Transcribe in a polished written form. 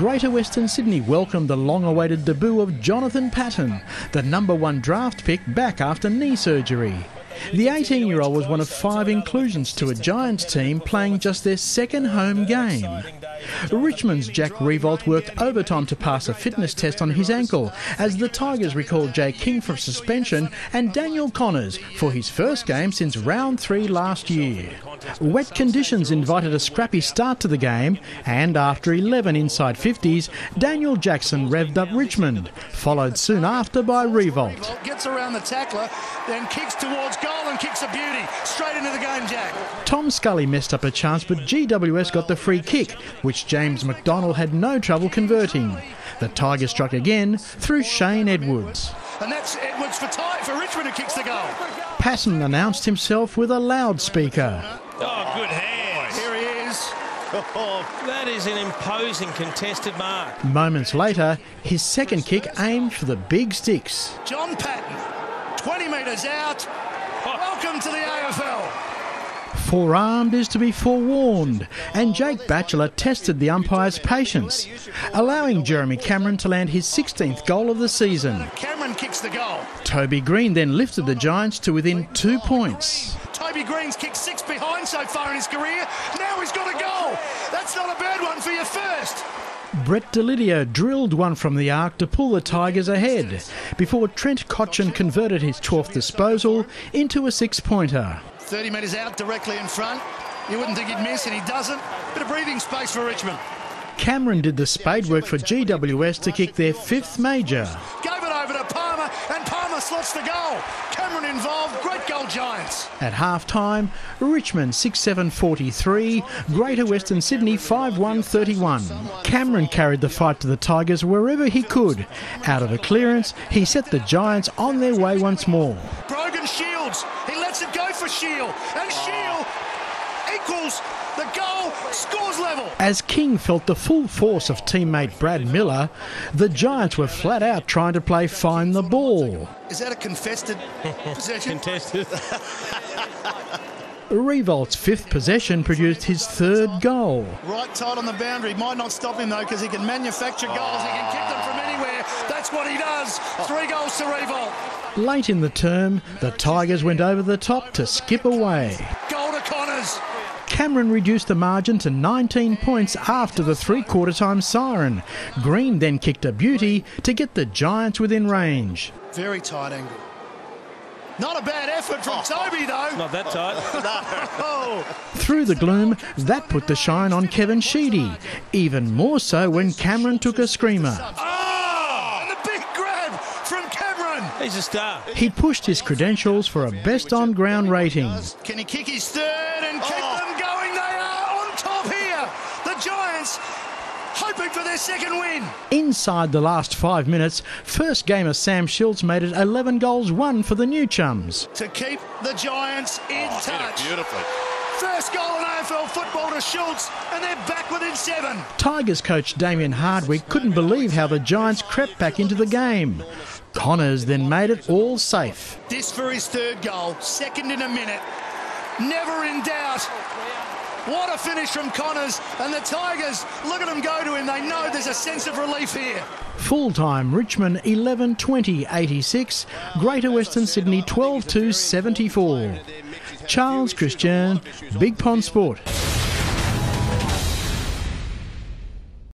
Greater Western Sydney welcomed the long-awaited debut of Jonathan Patton, the #1 draft pick, back after knee surgery. The 18-year-old was one of 5 inclusions to a Giants team playing just their second home game. Richmond's Jack Riewoldt worked overtime to pass a fitness test on his ankle as the Tigers recalled Jay King from suspension and Daniel Connors for his first game since round 3 last year. Wet conditions invited a scrappy start to the game, and after 11 inside 50s, Daniel Jackson revved up Richmond, followed soon after by Riewoldt. Gets around the tackler, then kicks towards goal and kicks a beauty. Straight into the game, Jack. Tom Scully messed up a chance, but GWS got the free kick, which James McDonald had no trouble converting. The Tigers struck again through Shane Edwards. And that's Edwards for Richmond, who kicks the goal. Patton announced himself with a loudspeaker. Oh, good hands. Here he is. Oh, that is an imposing contested mark. Moments later, his second kick aimed for the big sticks. John Patton, 20 metres out. Welcome to the AFL. Forearmed is to be forewarned, and Jake Batchelor tested the umpire's patience, allowing Jeremy Cameron to land his 16th goal of the season. Cameron kicks the goal. Toby Green then lifted the Giants to within 2 points. Toby Green's kicked 6 behind so far in his career. Now he's got a goal. That's not a bad one for your first. Brett Delidio drilled one from the arc to pull the Tigers ahead, before Trent Cotchin converted his 12th disposal into a 6-pointer. 30 metres out, directly in front. You wouldn't think he'd miss, and he doesn't. Bit of breathing space for Richmond. Cameron did the spade work for GWS to kick their 5th major. Gave it over to Palmer, and Palmer slots the goal. Cameron involved, great goal, Giants. At half-time, Richmond 6-7-43, Greater Western Sydney 5-1-31. Cameron carried the fight to the Tigers wherever he could. Out of a clearance, he set the Giants on their way once more. Brogan Shields, he lets it go for Shield, and Shield equals the goal, scores level. As King felt the full force of teammate Brad Miller, the Giants were flat out trying to play find the ball. Is that a contested possession? Contested. Riewoldt's 5th possession produced his 3rd goal. Right tight on the boundary. Might not stop him, though, because he can manufacture goals. He can kick them from anywhere. That's what he does. 3 goals to Riewoldt. Late in the term, the Tigers went over the top to skip away. Goal to Connors. Cameron reduced the margin to 19 points after the 3/4 time siren. Green then kicked a beauty to get the Giants within range. Very tight angle. Not a bad effort from Toby, though. Not that tight. No. Through the gloom, that put the shine on Kevin Sheedy. Even more so when Cameron took a screamer. Oh! And the big grab from Cameron. He's a star. He pushed his credentials for a best on ground rating. Can he kick his 3rd and keep them going? They are on top here. The Giants hoping for their 2nd win. Inside the last 5 minutes, first gamer Sam Schultz made it 11 goals won for the new chums. To keep the Giants in touch. Beautifully. First goal in AFL football to Schultz, and they're back within 7. Tigers coach Damien Hardwick couldn't believe how the Giants crept back into the game. Connors then made it all safe. This for his 3rd goal, 2nd in a minute. Never in doubt. What a finish from Connors, and the Tigers, look at them go to him. They know there's a sense of relief here. Full-time Richmond 11-20-86, Greater Western Sydney 12-74. Charles Christian, Big Pond Sport.